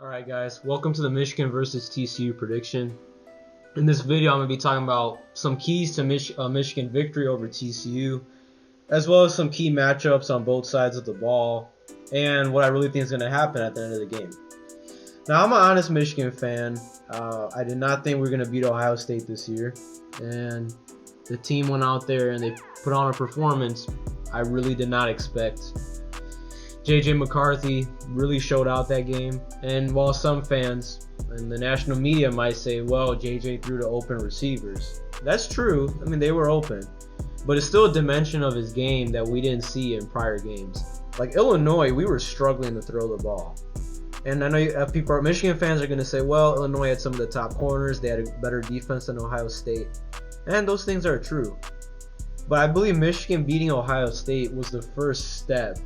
Alright guys, welcome to the Michigan versus TCU prediction. In this video I'm going to be talking about some keys to Michigan victory over TCU, as well as some key matchups on both sides of the ball, and what I really think is going to happen at the end of the game. Now I'm an honest Michigan fan. I did not think we were going to beat Ohio State this year, and the team went out there and they put on a performance I really did not expect. J.J. McCarthy really showed out that game, and while some fans and the national media might say, well, J.J. threw to open receivers, that's true. I mean, they were open, but it's still a dimension of his game that we didn't see in prior games. Like Illinois, we were struggling to throw the ball, and I know Michigan fans are going to say, well, Illinois had some of the top corners, they had a better defense than Ohio State, and those things are true. But I believe Michigan beating Ohio State was the first step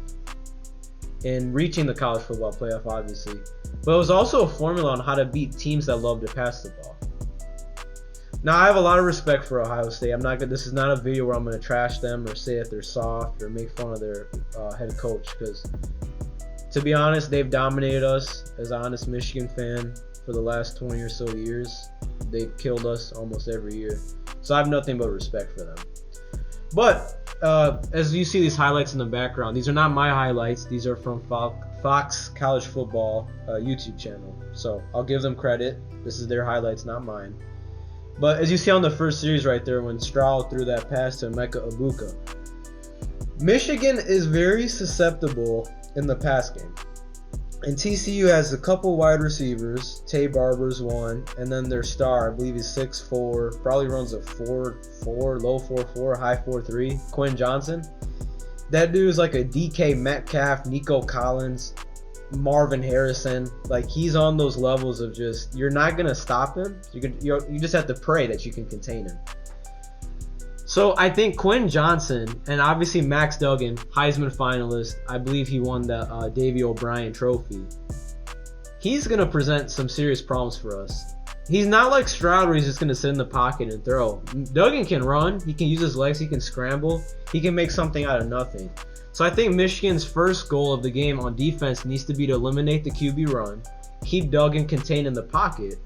in reaching the college football playoff, obviously. But it was also a formula on how to beat teams that love to pass the ball. Now, I have a lot of respect for Ohio State. This is not a video where I'm going to trash them or say that they're soft or make fun of their head coach, because to be honest, they've dominated us as an honest Michigan fan for the last 20 or so years. They've killed us almost every year. So I have nothing but respect for them. But as you see these highlights in the background, these are not my highlights. These are from Fox College Football YouTube channel. So I'll give them credit. This is their highlights, not mine. But as you see on the first series right there, when Stroud threw that pass to Emeka Egbuka, Michigan is very susceptible in the pass game. And TCU has a couple wide receivers. Tay Barber's one, and then their star, I believe he's 6'4", probably runs a 4.4, low 4.4, high 4.3, Quinn Johnson. That dude is like a DK Metcalf, Nico Collins, Marvin Harrison. Like, he's on those levels of just, you're not going to stop him. You just have to pray that you can contain him. So I think Quinn Johnson, and obviously Max Duggan, Heisman finalist, I believe he won the Davey O'Brien trophy. He's going to present some serious problems for us. He's not like Stroud where he's just going to sit in the pocket and throw. Duggan can run, he can use his legs, he can scramble, he can make something out of nothing. So I think Michigan's first goal of the game on defense needs to be to eliminate the QB run, keep Duggan contained in the pocket,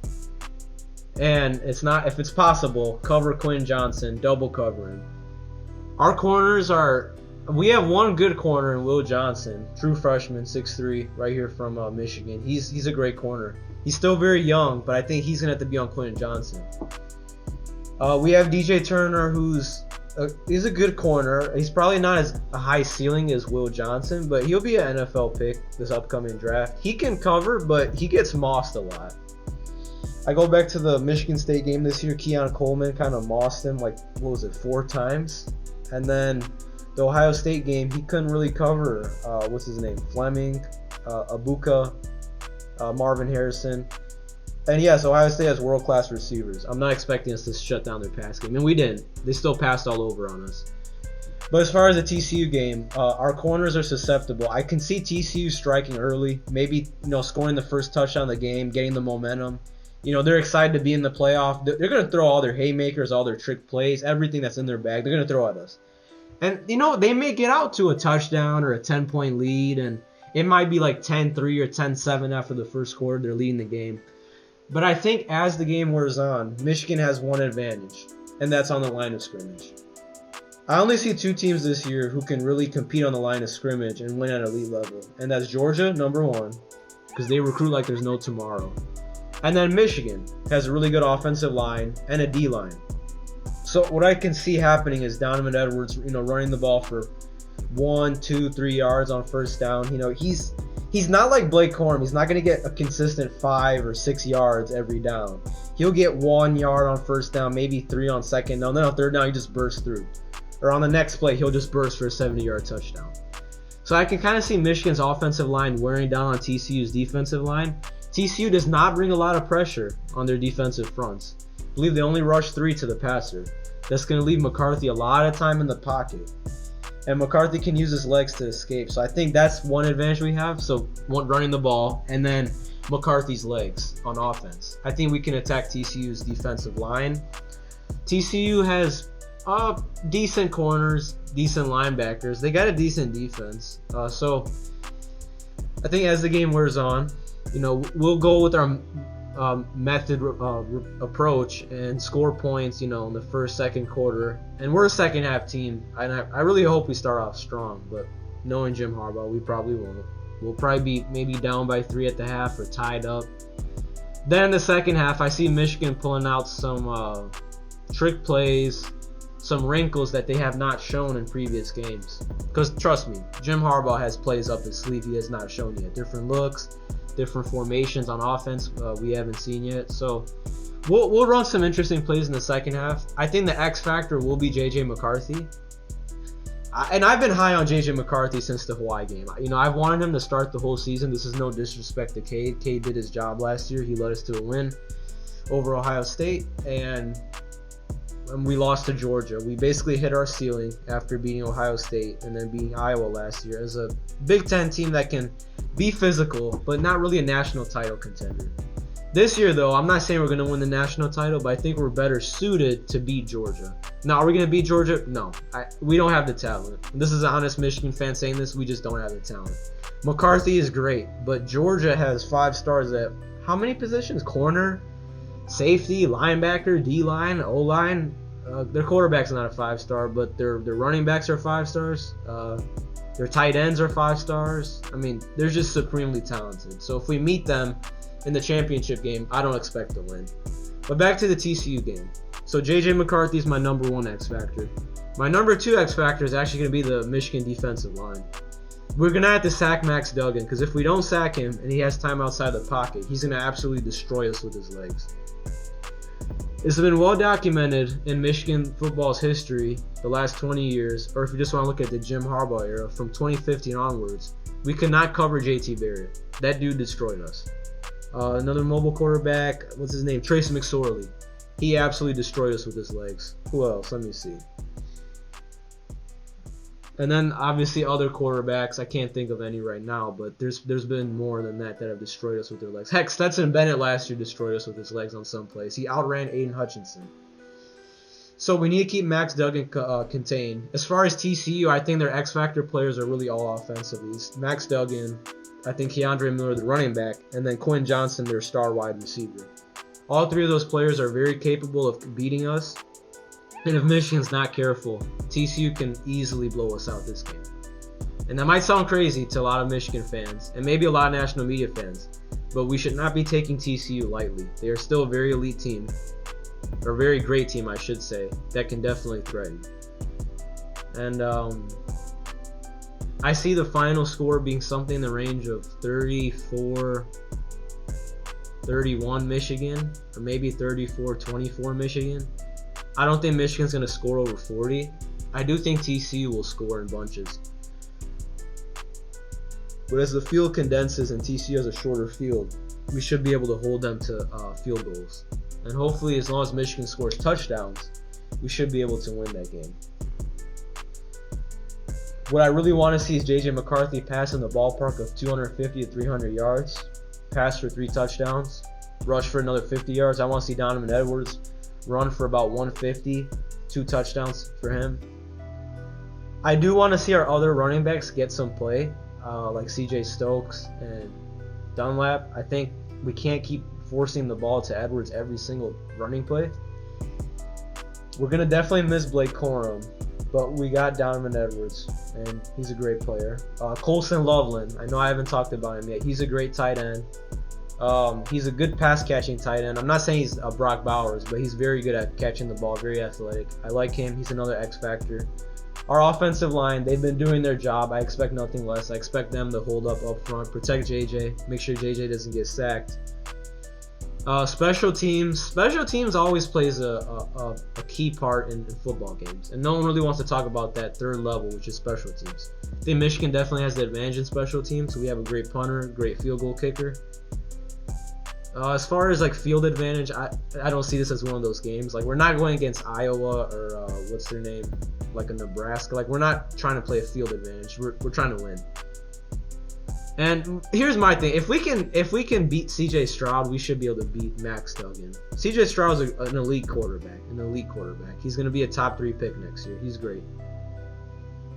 and if it's possible, cover Quinn Johnson, double cover him. Our corners we have one good corner in Will Johnson, true freshman, 6'3", right here from Michigan. He's a great corner. He's still very young, but I think he's going to have to be on Quinn Johnson. We have DJ Turner, he's a good corner. He's probably not as a high ceiling as Will Johnson, but he'll be an NFL pick this upcoming draft. He can cover, but he gets mossed a lot. I go back to the Michigan State game this year. Keon Coleman kind of mossed him, 4 times. And then the Ohio State game, he couldn't really cover, what's his name, Fleming, Egbuka, Marvin Harrison. And yes, Ohio State has world-class receivers. I'm not expecting us to shut down their pass game, and we didn't. They still passed all over on us. But as far as the TCU game, our corners are susceptible. I can see TCU striking early, maybe scoring the first touchdown of the game, getting the momentum. They're excited to be in the playoff. They're going to throw all their haymakers, all their trick plays, everything that's in their bag. They're going to throw at us. And, they may get out to a touchdown or a 10-point lead, and it might be like 10-3 or 10-7 after the first quarter. They're leading the game. But I think as the game wears on, Michigan has one advantage, and that's on the line of scrimmage. I only see 2 teams this year who can really compete on the line of scrimmage and win at elite level. And that's Georgia, number 1, because they recruit like there's no tomorrow. And then Michigan has a really good offensive line and a D-line. So what I can see happening is Donovan Edwards, running the ball for 1, 2, 3 yards on first down. He's not like Blake Corum. He's not going to get a consistent 5 or 6 yards every down. He'll get 1 yard on first down, maybe 3 on second down. Then on third down, he just bursts through. Or on the next play, he'll just burst for a 70-yard touchdown. So I can kind of see Michigan's offensive line wearing down on TCU's defensive line. TCU does not bring a lot of pressure on their defensive fronts. I believe they only rush 3 to the passer. That's going to leave McCarthy a lot of time in the pocket. And McCarthy can use his legs to escape. So I think that's one advantage we have. So running the ball, and then McCarthy's legs on offense. I think we can attack TCU's defensive line. TCU has decent corners, decent linebackers. They got a decent defense. So I think as the game wears on, we'll go with our method approach and score points, in the first, second quarter. And we're a second half team, and I really hope we start off strong. But knowing Jim Harbaugh, we probably won't. We'll probably be maybe down by 3 at the half or tied up. Then in the second half, I see Michigan pulling out some trick plays, some wrinkles that they have not shown in previous games. Because trust me, Jim Harbaugh has plays up his sleeve he has not shown yet. Different looks, different formations on offense we haven't seen yet. So we'll run some interesting plays in the second half. I think the X factor will be J.J. McCarthy. And I've been high on J.J. McCarthy since the Hawaii game. I've wanted him to start the whole season. This is no disrespect to Cade. Cade did his job last year. He led us to a win over Ohio State, and we lost to Georgia. We basically hit our ceiling after beating Ohio State and then beating Iowa last year as a Big Ten team that can be physical, but not really a national title contender. This year, though, I'm not saying we're going to win the national title, but I think we're better suited to beat Georgia. Now, are we going to beat Georgia? No. We don't have the talent. This is an honest Michigan fan saying this. We just don't have the talent. McCarthy is great, but Georgia has 5 stars at how many positions? Corner, safety, linebacker, D-line, O-line. Their quarterback's not a 5-star, but their running backs are 5 stars. Their tight ends are 5 stars. They're just supremely talented. So if we meet them in the championship game, I don't expect to win. But back to the TCU game. So J.J. McCarthy is my number 1 X factor. My number 2 X factor is actually going to be the Michigan defensive line. We're going to have to sack Max Duggan, because if we don't sack him and he has time outside the pocket, he's going to absolutely destroy us with his legs. It's been well documented in Michigan football's history the last 20 years, or if you just want to look at the Jim Harbaugh era, from 2015 onwards, we could not cover JT Barrett. That dude destroyed us. Another mobile quarterback, what's his name? Trace McSorley. He absolutely destroyed us with his legs. Who else? Let me see. And then obviously other quarterbacks, I can't think of any right now, but there's been more than that have destroyed us with their legs. Heck, Stetson Bennett last year destroyed us with his legs on some plays. He outran Aiden Hutchinson. So we need to keep Max Duggan contained. As far as TCU, I think their X Factor players are really all offensive. Max Duggan, I think Keandre Miller, the running back, and then Quinn Johnson, their star wide receiver. All 3 of those players are very capable of beating us. And if Michigan's not careful, TCU can easily blow us out this game. And that might sound crazy to a lot of Michigan fans, and maybe a lot of national media fans, but we should not be taking TCU lightly. They are still a very elite team, or a very great team, I should say, that can definitely threaten. And I see the final score being something in the range of 34-31 Michigan, or maybe 34-24 Michigan. I don't think Michigan's going to score over 40. I do think TCU will score in bunches. But as the field condenses and TCU has a shorter field, we should be able to hold them to field goals. And hopefully, as long as Michigan scores touchdowns, we should be able to win that game. What I really want to see is J.J. McCarthy pass in the ballpark of 250 to 300 yards, pass for 3 touchdowns, rush for another 50 yards. I want to see Donovan Edwards run for about 150, 2 touchdowns for him. I do want to see our other running backs get some play, like CJ Stokes and Dunlap. I think we can't keep forcing the ball to Edwards every single running play. We're going to definitely miss Blake Corum, but we got Donovan Edwards, and he's a great player. Colson Loveland, I know I haven't talked about him yet. He's a great tight end. He's a good pass-catching tight end. I'm not saying he's a Brock Bowers, but he's very good at catching the ball, very athletic. I like him. He's another X factor. Our offensive line, they've been doing their job. I expect nothing less. I expect them to hold up front, protect JJ, make sure JJ doesn't get sacked. Special teams always plays a key part in football games, and no one really wants to talk about that third level, which is special teams. I think Michigan definitely has the advantage in special teams. We have a great punter, great field goal kicker. As far as field advantage, I don't see this as one of those games. We're not going against Iowa or what's their name, like a Nebraska. We're not trying to play a field advantage. We're trying to win. And here's my thing: if we can beat C.J. Stroud, we should be able to beat Max Duggan. C.J. Stroud's an elite quarterback. He's going to be a top 3 pick next year. He's great.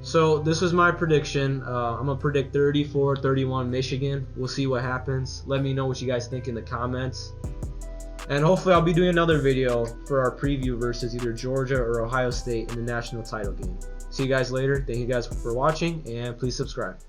So this was my prediction. I'm gonna predict 34-31 Michigan. We'll see what happens. Let me know what you guys think in the comments. And hopefully I'll be doing another video for our preview versus either Georgia or Ohio State in the national title game. See you guys later. Thank you guys for watching, and please subscribe.